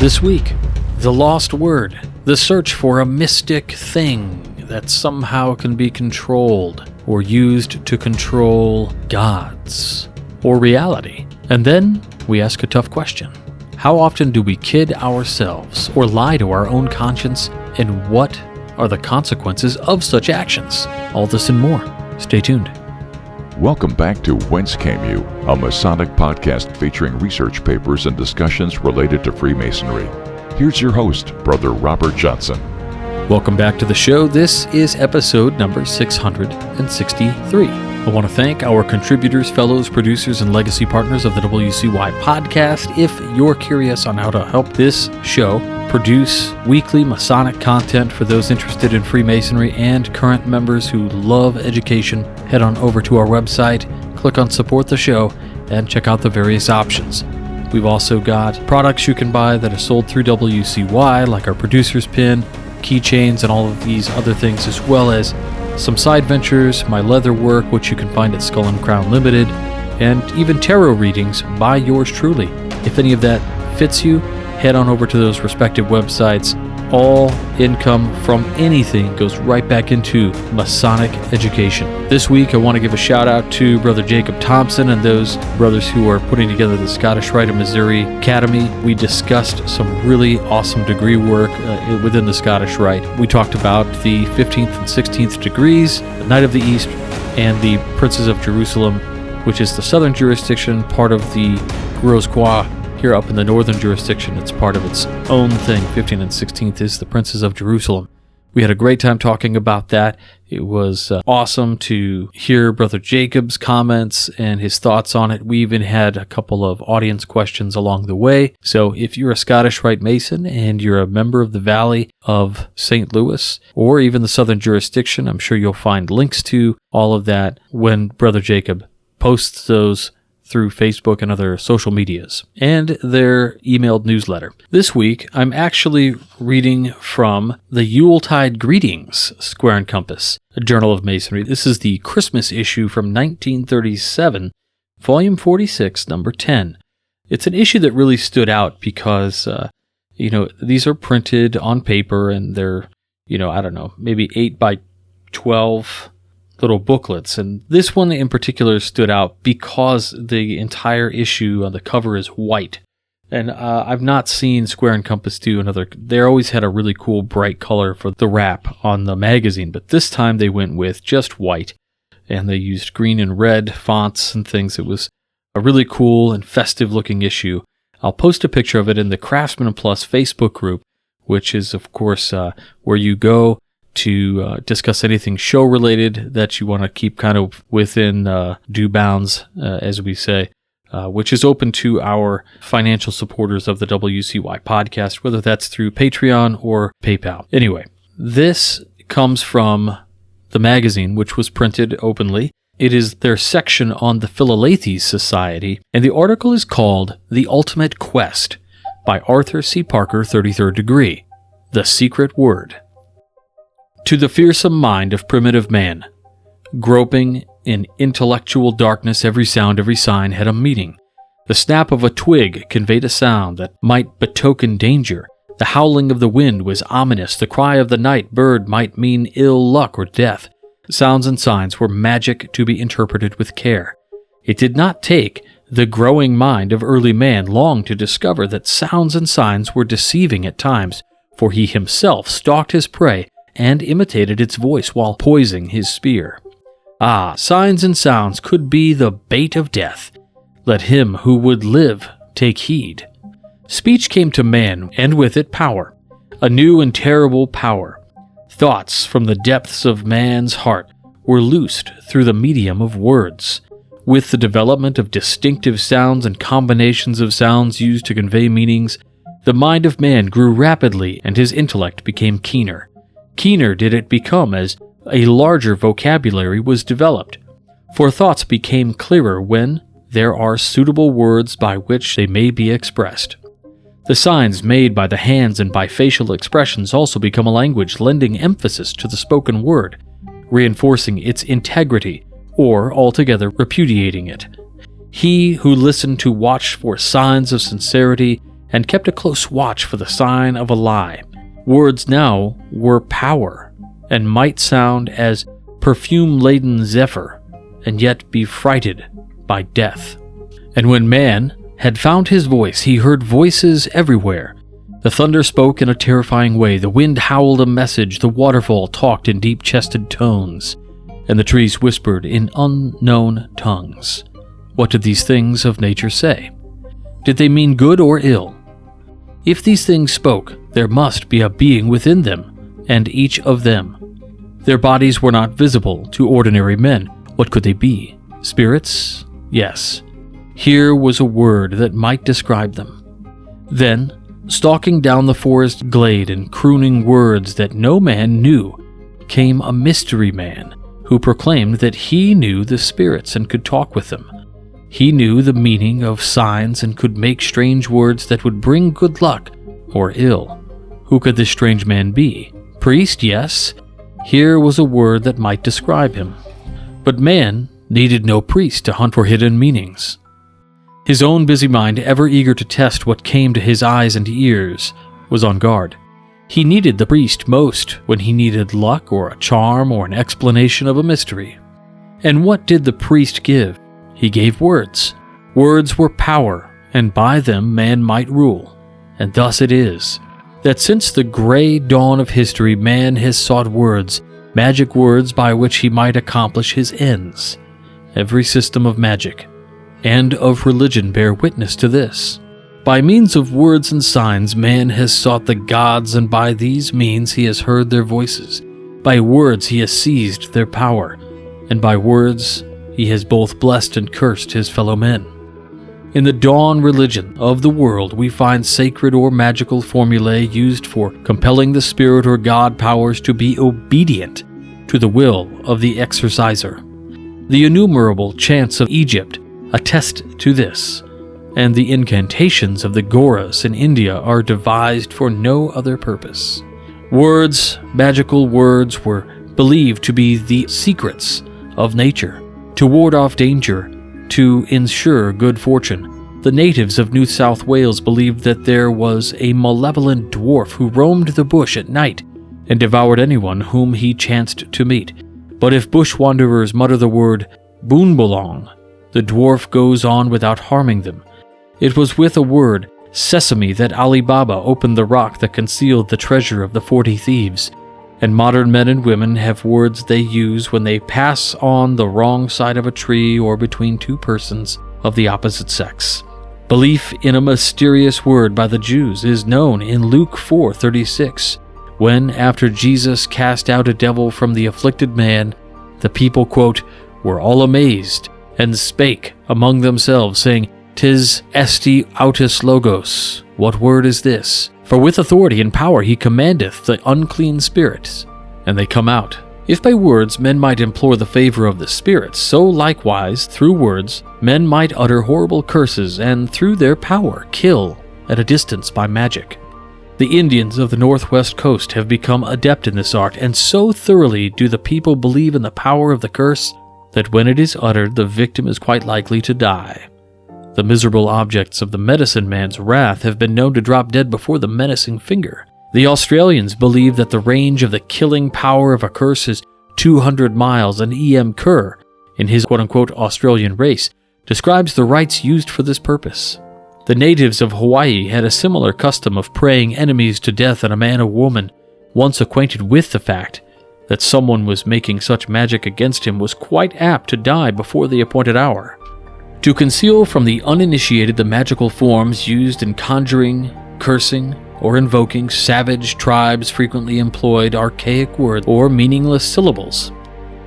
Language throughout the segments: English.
This week, the lost word, the search for a mystic thing that somehow can be controlled or used to control gods or reality. And then we ask a tough question. How often do we kid ourselves or lie to our own conscience, and what are the consequences of such actions? All this and more. Stay tuned. Welcome back to Whence Came You, a Masonic podcast featuring research papers and discussions related to Freemasonry. Here's your host, Brother Robert Johnson. Welcome back to the show. This is episode number 663. I want to thank our contributors, fellows, producers, and legacy partners of the WCY podcast. If you're curious on how to help this show produce weekly Masonic content for those interested in Freemasonry and current members who love education, head on over to our website, click on Support the Show, and check out the various options. We've also got products you can buy that are sold through WCY, like our producer's pin, keychains, and all of these other things, as well as some side ventures, my leather work, which you can find at Skull and Crown Limited, and even tarot readings by yours truly. If any of that fits you, head on over to those respective websites. All income from anything goes right back into Masonic education. This week, I want to give a shout out to Brother Jacob Thompson and those brothers who are putting together the Scottish Rite of Missouri Academy. We discussed some really awesome degree work within the Scottish Rite. We talked about the 15th and 16th degrees, the Knight of the East, and the Princes of Jerusalem, which is the southern jurisdiction, part of the Gros-Croix. Here up in the northern jurisdiction, it's part of its own thing. 15th and 16th is the Princes of Jerusalem. We had a great time talking about that. It was awesome to hear Brother Jacob's comments and his thoughts on it. We even had a couple of audience questions along the way. So if you're a Scottish Rite Mason and you're a member of the Valley of St. Louis or even the southern jurisdiction, I'm sure you'll find links to all of that when Brother Jacob posts those through Facebook and other social medias, and their emailed newsletter. This week, I'm actually reading from the Yuletide Greetings Square and Compass, a journal of Masonry. This is the Christmas issue from 1937, volume 46, number 10. It's an issue that really stood out because, these are printed on paper and they're, maybe 8 by 12 little booklets, and this one in particular stood out because the entire issue on the cover is white. And I've not seen Square and Compass do another. They always had a really cool bright color for the wrap on the magazine, but this time they went with just white, and they used green and red fonts and things. It was a really cool and festive looking issue. I'll post a picture of it in the Craftsman Plus Facebook group, which is of course where you go to discuss anything show-related that you want to keep kind of within due bounds, as we say, which is open to our financial supporters of the WCY podcast, whether that's through Patreon or PayPal. Anyway, this comes from the magazine, which was printed openly. It is their section on the Philalethes Society, and the article is called The Ultimate Quest by Arthur C. Parker, 33rd degree, The Secret Word. To the fearsome mind of primitive man, groping in intellectual darkness, every sound, every sign had a meaning. The snap of a twig conveyed a sound that might betoken danger. The howling of the wind was ominous. The cry of the night bird might mean ill luck or death. Sounds and signs were magic to be interpreted with care. It did not take the growing mind of early man long to discover that sounds and signs were deceiving at times, for he himself stalked his prey and imitated its voice while poising his spear. Ah, signs and sounds could be the bait of death. Let him who would live take heed. Speech came to man, and with it power, a new and terrible power. Thoughts from the depths of man's heart were loosed through the medium of words. With the development of distinctive sounds and combinations of sounds used to convey meanings, the mind of man grew rapidly and his intellect became keener. Keener did it become as a larger vocabulary was developed, for thoughts became clearer when there are suitable words by which they may be expressed. The signs made by the hands and by facial expressions also become a language, lending emphasis to the spoken word, reinforcing its integrity or altogether repudiating it. He who listened to watch for signs of sincerity and kept a close watch for the sign of a lie. Words now were power, and might sound as perfume-laden zephyr, and yet be frighted by death. And when man had found his voice, he heard voices everywhere. The thunder spoke in a terrifying way, the wind howled a message, the waterfall talked in deep-chested tones, and the trees whispered in unknown tongues. What did these things of nature say? Did they mean good or ill? If these things spoke, there must be a being within them, and each of them. Their bodies were not visible to ordinary men. What could they be? Spirits? Yes. Here was a word that might describe them. Then, stalking down the forest glade and crooning words that no man knew, came a mystery man who proclaimed that he knew the spirits and could talk with them. He knew the meaning of signs and could make strange words that would bring good luck or ill. Who could this strange man be? Priest, yes. Here was a word that might describe him. But man needed no priest to hunt for hidden meanings. His own busy mind, ever eager to test what came to his eyes and ears, was on guard. He needed the priest most when he needed luck or a charm or an explanation of a mystery. And what did the priest give? He gave words. Words were power, and by them man might rule. And thus it is that since the gray dawn of history, man has sought words, magic words by which he might accomplish his ends. Every system of magic and of religion bear witness to this. By means of words and signs, man has sought the gods, and by these means he has heard their voices. By words he has seized their power, and by words he has both blessed and cursed his fellow men. In the dawn religion of the world, we find sacred or magical formulae used for compelling the spirit or god powers to be obedient to the will of the exorciser. The innumerable chants of Egypt attest to this, and the incantations of the Goras in India are devised for no other purpose. Words, magical words, were believed to be the secrets of nature, to ward off danger, to ensure good fortune. The natives of New South Wales believed that there was a malevolent dwarf who roamed the bush at night and devoured anyone whom he chanced to meet. But if bush wanderers mutter the word "boonbolong," the dwarf goes on without harming them. It was with a word, sesame, that Ali Baba opened the rock that concealed the treasure of the 40 thieves. And modern men and women have words they use when they pass on the wrong side of a tree or between two persons of the opposite sex. Belief in a mysterious word by the Jews is known in Luke 4:36, when, after Jesus cast out a devil from the afflicted man, the people, quote, were all amazed, and spake among themselves, saying, "'Tis esti autus logos. What word is this? For with authority and power he commandeth the unclean spirits, and they come out." If by words men might implore the favor of the spirits, so likewise, through words, men might utter horrible curses, and through their power kill at a distance by magic. The Indians of the northwest coast have become adept in this art, and so thoroughly do the people believe in the power of the curse that when it is uttered, the victim is quite likely to die. The miserable objects of the medicine man's wrath have been known to drop dead before the menacing finger. The Australians believe that the range of the killing power of a curse is 200 miles, and E.M. Kerr, in his quote-unquote Australian race, describes the rites used for this purpose. The natives of Hawaii had a similar custom of praying enemies to death, and a man or woman once acquainted with the fact that someone was making such magic against him was quite apt to die before the appointed hour. To conceal from the uninitiated the magical forms used in conjuring, cursing, or invoking, savage tribes frequently employed archaic words or meaningless syllables.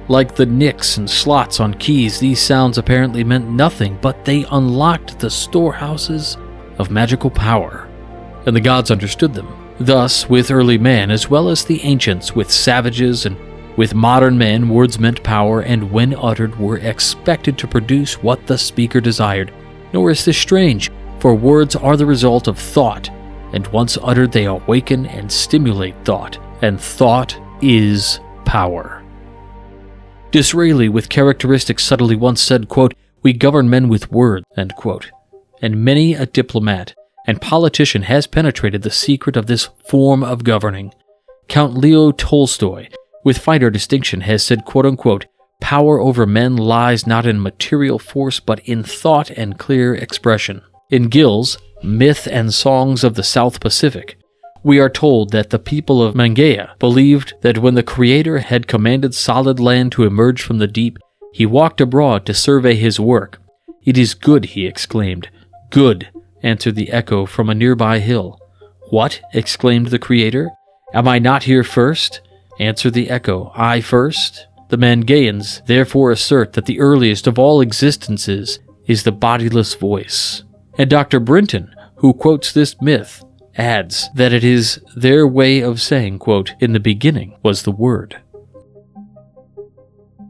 Like the nicks and slots on keys, these sounds apparently meant nothing, but they unlocked the storehouses of magical power, and the gods understood them. Thus, with early man, as well as the ancients, with savages and with modern men, words meant power, and when uttered were expected to produce what the speaker desired. Nor is this strange, for words are the result of thought, and once uttered they awaken and stimulate thought, and thought is power. Disraeli, with characteristic subtlety, once said, quote, "We govern men with words," end quote. And many a diplomat and politician has penetrated the secret of this form of governing. Count Leo Tolstoy, with fighter distinction, has said, quote-unquote, "Power over men lies not in material force, but in thought and clear expression." In Gill's Myth and Songs of the South Pacific, we are told that the people of Mangaea believed that when the Creator had commanded solid land to emerge from the deep, he walked abroad to survey his work. "It is good," he exclaimed. "Good," answered the echo from a nearby hill. "What?" exclaimed the Creator. "Am I not here first?" answered the echo. "I first?" The Mangaeans therefore assert that the earliest of all existences is the bodiless voice. And Dr. Brinton, who quotes this myth, adds that it is their way of saying, quote, "In the beginning was the Word."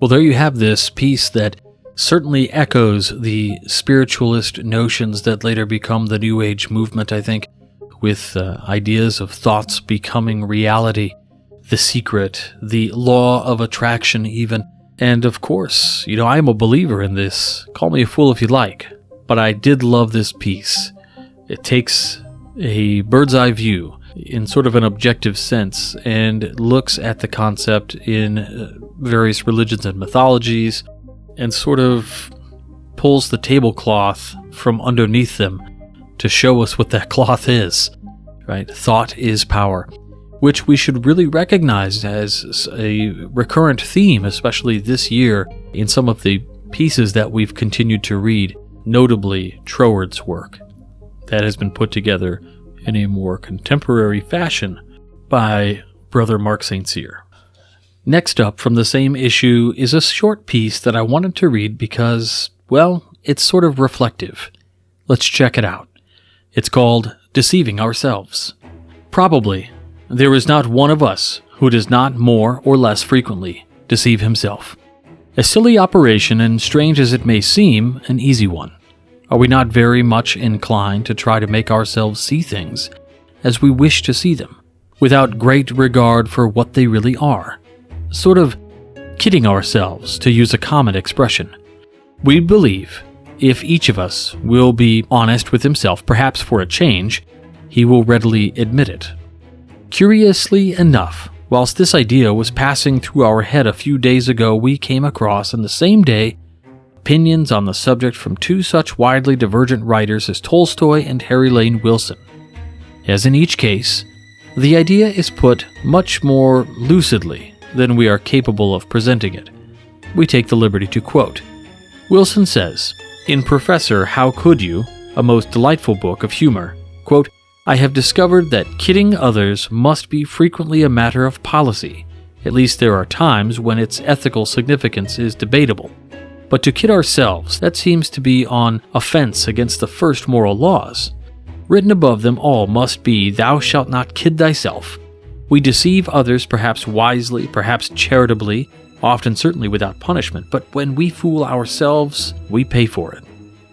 Well, there you have this piece that certainly echoes the spiritualist notions that later become the New Age movement, I think, with ideas of thoughts becoming reality, the secret, the law of attraction even. And of course, I'm a believer in this. Call me a fool if you like. But I did love this piece. It takes a bird's eye view in sort of an objective sense and looks at the concept in various religions and mythologies and sort of pulls the tablecloth from underneath them to show us what that cloth is, right? Thought is power, which we should really recognize as a recurrent theme, especially this year in some of the pieces that we've continued to read, notably Troward's work that has been put together in a more contemporary fashion by Brother Mark St. Cyr. Next up from the same issue is a short piece that I wanted to read because, well, it's sort of reflective. Let's check it out. It's called Deceiving Ourselves. Probably, there is not one of us who does not more or less frequently deceive himself. A silly operation, and strange as it may seem, an easy one. Are we not very much inclined to try to make ourselves see things as we wish to see them, without great regard for what they really are? Sort of kidding ourselves, to use a common expression. We believe if each of us will be honest with himself, perhaps for a change, he will readily admit it. Curiously enough, whilst this idea was passing through our head a few days ago, we came across, on the same day, opinions on the subject from two such widely divergent writers as Tolstoy and Harry Lane Wilson. As in each case, the idea is put much more lucidly than we are capable of presenting it. We take the liberty to quote. Wilson says, in Professor How Could You, a most delightful book of humor, quote, "I have discovered that kidding others must be frequently a matter of policy. At least there are times when its ethical significance is debatable. But to kid ourselves, that seems to be on offense against the first moral laws. Written above them all must be, 'Thou shalt not kid thyself.' We deceive others perhaps wisely, perhaps charitably, often certainly without punishment, but when we fool ourselves, we pay for it.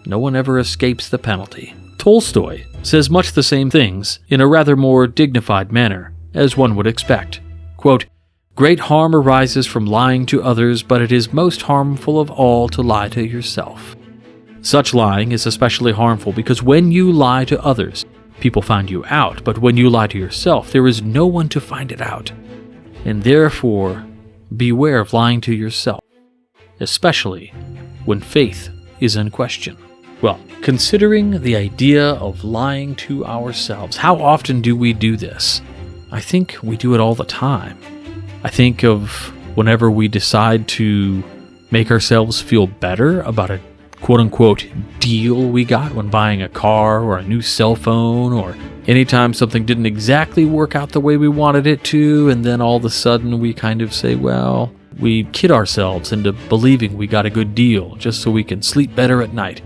No one ever escapes the penalty." Tolstoy says much the same things in a rather more dignified manner, as one would expect. Quote, "Great harm arises from lying to others, but it is most harmful of all to lie to yourself. Such lying is especially harmful because when you lie to others, people find you out, but when you lie to yourself, there is no one to find it out. And therefore, beware of lying to yourself, especially when faith is in question." Well, considering the idea of lying to ourselves, how often do we do this? I think we do it all the time. I think of whenever we decide to make ourselves feel better about a quote-unquote deal we got when buying a car or a new cell phone, or anytime something didn't exactly work out the way we wanted it to, and then all of a sudden we kind of say, well, we kid ourselves into believing we got a good deal just so we can sleep better at night.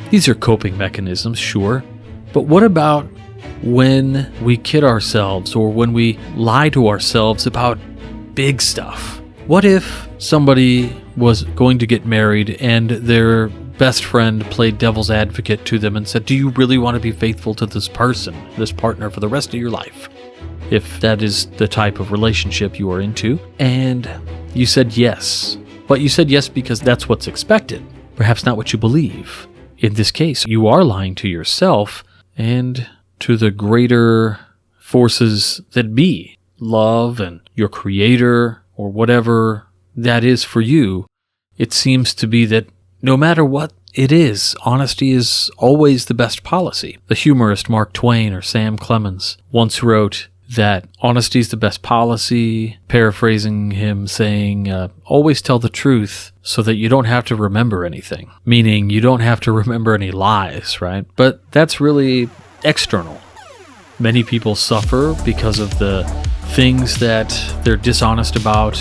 These are coping mechanisms, sure, but what about when we kid ourselves or when we lie to ourselves about big stuff? What if somebody was going to get married and their best friend played devil's advocate to them and said, "Do you really want to be faithful to this person, this partner, for the rest of your life?" If that is the type of relationship you are into, and you said yes, but you said yes because that's what's expected, perhaps not what you believe. In this case, you are lying to yourself, and to the greater forces that be, love and your creator, or whatever that is for you, it seems to be that no matter what it is, honesty is always the best policy. The humorist Mark Twain or Sam Clemens once wrote that honesty is the best policy, paraphrasing him saying, always tell the truth so that you don't have to remember anything. Meaning you don't have to remember any lies, right? But that's really external. Many people suffer because of the things that they're dishonest about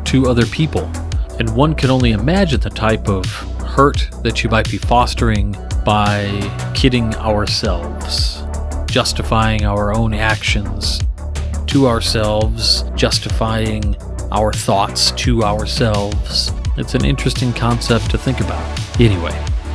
to other people. And one can only imagine the type of hurt that you might be fostering by kidding ourselves, justifying our own actions to ourselves, justifying our thoughts to ourselves. It's an interesting concept to think about. Anyway,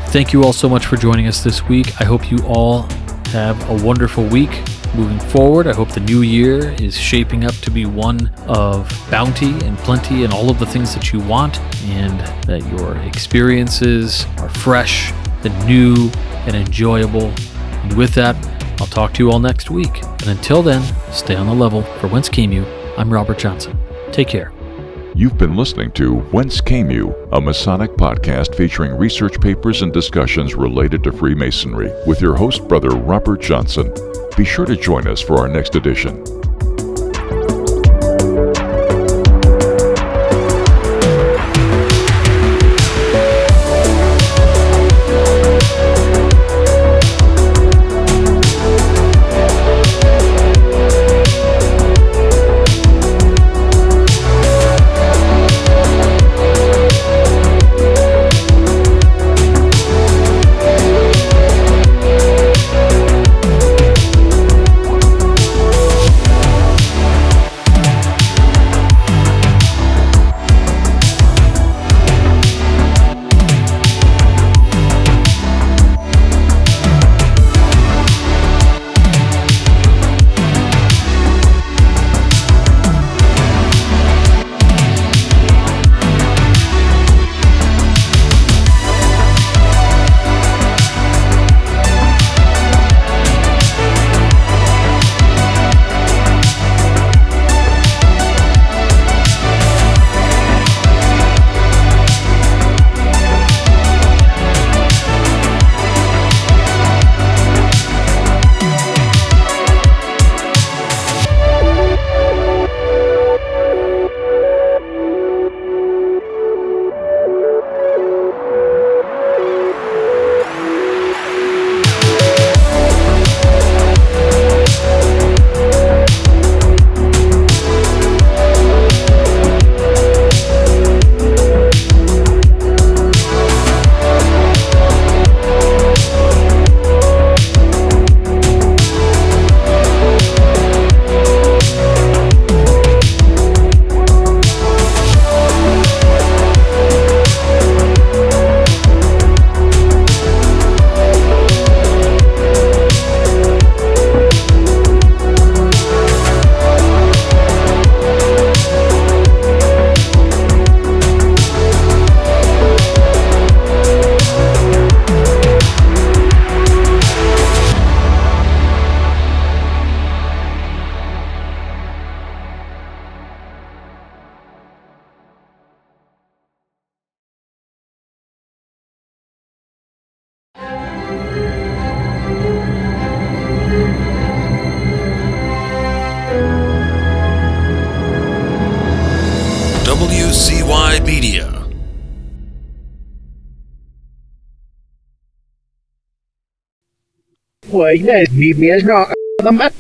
thank you all so much for joining us this week. I hope you all have a wonderful week moving forward. I hope the new year is shaping up to be one of bounty and plenty and all of the things that you want, and that your experiences are fresh and new and enjoyable. And with that, I'll talk to you all next week. And until then, stay on the level. For Whence Came You, I'm Robert Johnson. Take care. You've been listening to Whence Came You, a Masonic podcast featuring research papers and discussions related to Freemasonry with your host, Brother Robert Johnson. Be sure to join us for our next edition. WCY Media. Why, that's me, man.